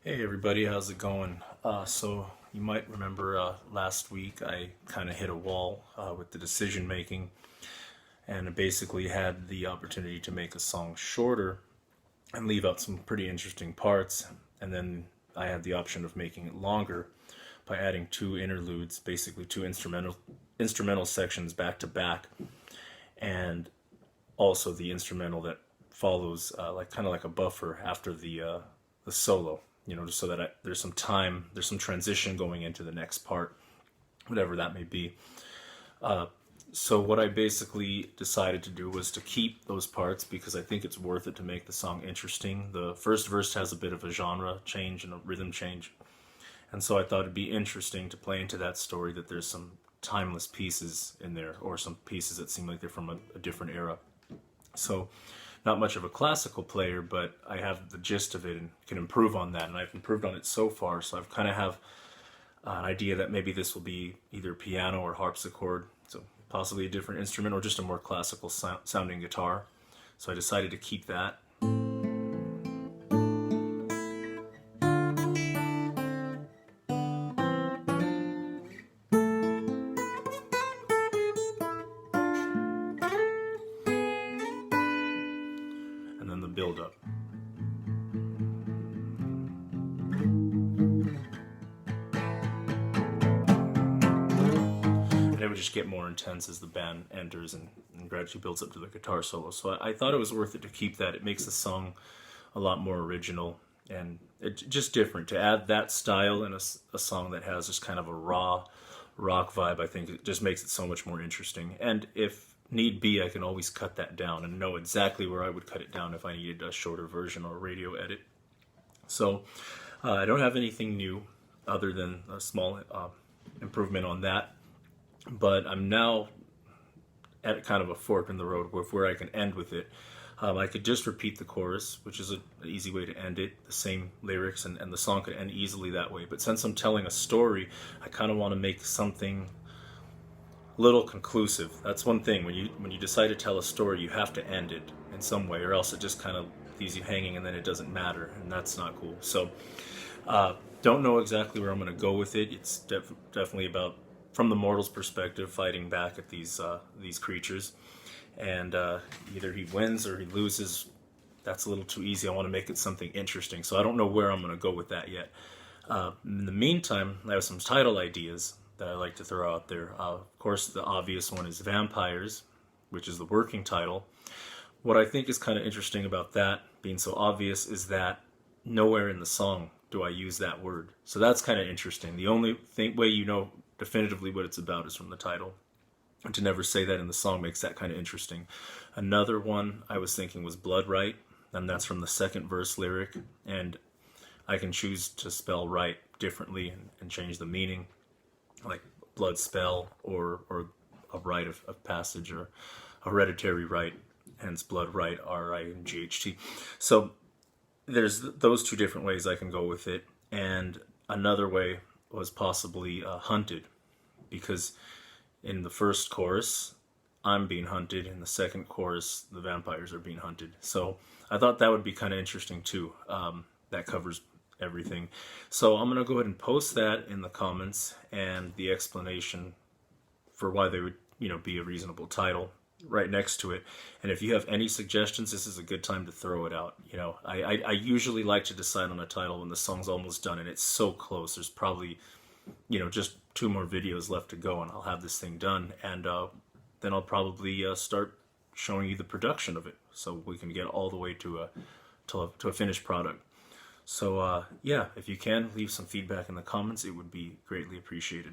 Hey everybody, how's it going? So you might remember last week I kind of hit a wall with the decision making, and I basically had the opportunity to make a song shorter and leave out some pretty interesting parts, and then I had the option of making it longer by adding two interludes, basically two instrumental sections back to back, and also the instrumental that follows, like kind of like a buffer after the solo. Just so that there's some time, there's some transition going into the next part, whatever that may be. So what I basically decided to do was to keep those parts because I think it's worth it to make the song interesting. The first verse has a bit of a genre change and a rhythm change, and so I thought it'd be interesting to play into that story that there's some timeless pieces in there, or some pieces that seem like they're from a different era. So, not much of a classical player, but I have the gist of it and can improve on that. And I've improved on it so far, so I've kind of have an idea that maybe this will be either piano or harpsichord, so possibly a different instrument or just a more classical sounding guitar. So I decided to keep that. And then the build up. And it would just get more intense as the band enters and gradually builds up to the guitar solo. So I thought it was worth it to keep that. It makes the song a lot more original and just different. To add that style in a song that has just kind of a raw rock vibe, I think it just makes it so much more interesting. And if need be, I can always cut that down and know exactly where I would cut it down if I needed a shorter version or a radio edit. So I don't have anything new other than a small improvement on that. But I'm now at kind of a fork in the road with where I can end with it. I could just repeat the chorus, which is an easy way to end it, the same lyrics, and the song could end easily that way. But since I'm telling a story, I kind of want to make something a little conclusive. That's one thing. When you decide to tell a story, you have to end it in some way, or else it just kind of leaves you hanging and then it doesn't matter, and that's not cool. So, don't know exactly where I'm going to go with it. It's definitely about, from the mortal's perspective, fighting back at these creatures, and either he wins or he loses. That's a little too easy. I want to make it something interesting, so I don't know where I'm going to go with that yet. In the meantime, I have some title ideas that I like to throw out there. Of course, the obvious one is Vampires, which is the working title. What I think is kind of interesting about that being so obvious is that nowhere in the song do I use that word. So that's kind of interesting. The only way you know definitively what it's about is from the title. And to never say that in the song makes that kind of interesting. Another one I was thinking was Blood Right, and that's from the second verse lyric. And I can choose to spell right differently and change the meaning, like blood spell or a rite of passage, or hereditary right, hence blood right, R-I-N-G-H-T. So there's those two different ways I can go with it. And another way was possibly hunted, because in the first chorus I'm being hunted, in the second chorus the vampires are being hunted. So I thought that would be kind of interesting too. That covers everything. So I'm gonna go ahead and post that in the comments and the explanation for why they would be a reasonable title right next to it. And if you have any suggestions, this is a good time to throw it out. I usually like to decide on a title when the song's almost done and it's so close. There's probably just 2 more videos left to go and I'll have this thing done, and then I'll probably start showing you the production of it so we can get all the way to a finished product. So yeah, if you can leave some feedback in the comments, it would be greatly appreciated.